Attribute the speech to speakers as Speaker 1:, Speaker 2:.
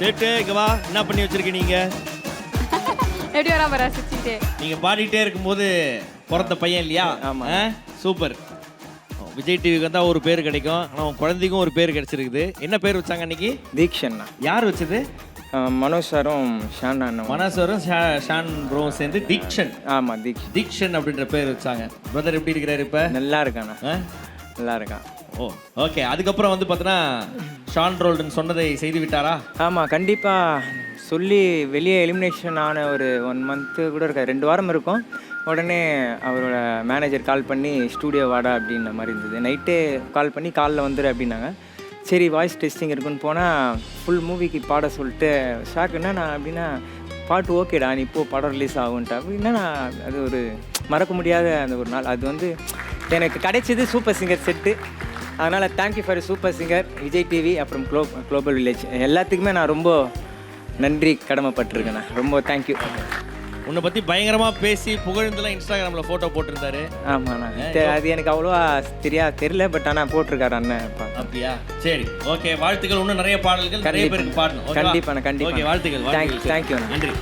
Speaker 1: சேட்டு இங்க வா, என்ன பண்ணி வச்சிருக்க நீங்க?
Speaker 2: எப்படி வரா பாரு ரசிச்சுட்டே.
Speaker 1: நீங்க பாடிட்டே இருக்கும்போது பிறந்த பையன் இல்லையா?
Speaker 3: ஆமா.
Speaker 1: சூப்பர். விஜய் டிவிக்கு வந்தா ஒரு பேர் கிடைக்கும், ஆனா உன் குழந்தைக்கும் ஒரு பேர் கிடைச்சிருக்குது. என்ன பேர் வச்சாங்க அன்னைக்கு?
Speaker 3: தீக்ஷண்ணா.
Speaker 1: யார் வச்சது?
Speaker 3: மனோஜ் சாரும் ஷான் அண்ணன்.
Speaker 1: மனோசரும் ஷான் ப்ரோ சேர்ந்து தீக்ஷன்.
Speaker 3: ஆமாம் தீக்ஷன்.
Speaker 1: தீக்ஷன் அப்படின்ற பேர் வச்சாங்க. பிரதர் எப்படி இருக்கிறாரு இப்ப?
Speaker 3: நல்லா இருக்காண்ணா.
Speaker 1: ஆ?
Speaker 3: நல்லா இருக்கான்.
Speaker 1: ஓ ஓகே. அதுக்கப்புறம் வந்து பார்த்தோன்னா ஷான் ரோல்டன் சொன்னதை செய்து விட்டாரா?
Speaker 3: ஆமாம் கண்டிப்பாக சொல்லி வெளியே எலிமினேஷன் ஆன ஒரு 1 மந்த்து கூட இருக்காது, 2 வாரம் இருக்கும். உடனே அவரோட மேனேஜர் கால் பண்ணி ஸ்டூடியோ வாடா அப்படின்ற மாதிரி இருந்தது. நைட்டே கால் பண்ணி காலில் வந்துடு அப்படின்னாங்க. சரி வாய்ஸ் டெஸ்டிங் இருக்குன்னு போனால் ஃபுல் மூவிக்கு பாட சொல்லிட்டு ஷாக்குன்னா நான் அப்படின்னா பாட்டு ஓகேடா நீ இப்போ படம் ரிலீஸ் ஆகுன்ட்டா அப்படின்னா நான் அது ஒரு மறக்க முடியாத அந்த ஒரு நாள். அது வந்து எனக்கு கிடைச்சது சூப்பர் சிங்கர் செட்டு. அதனால் thank you for super singer, Vijay TV, அப்புறம் குளோபல் வில்லேஜ் எல்லாத்துக்குமே நான் ரொம்ப நன்றி கடமைப்பட்டிருக்கேண்ணா. ரொம்ப தேங்க்யூ.
Speaker 1: உன்னை பற்றி பயங்கரமாக பேசி புகழ்ந்துலாம் இன்ஸ்டாகிராமில் ஃபோட்டோ போட்டிருந்தாரு.
Speaker 3: ஆமாண்ணா. அது எனக்கு அவ்வளோவா தெரியல, பட் ஆனால் போட்டிருக்காரு அண்ணன்.
Speaker 1: அப்படியா? சரி ஓகே. வாழ்த்துக்கள். இன்னும் நிறைய பாடல்கள் நிறைய பேருக்கு பாடணும்.
Speaker 3: கண்டிப்பாண்ணா.
Speaker 1: ஓகே வாழ்த்துக்கள்.
Speaker 3: தேங்க்யூ.
Speaker 1: நன்றி.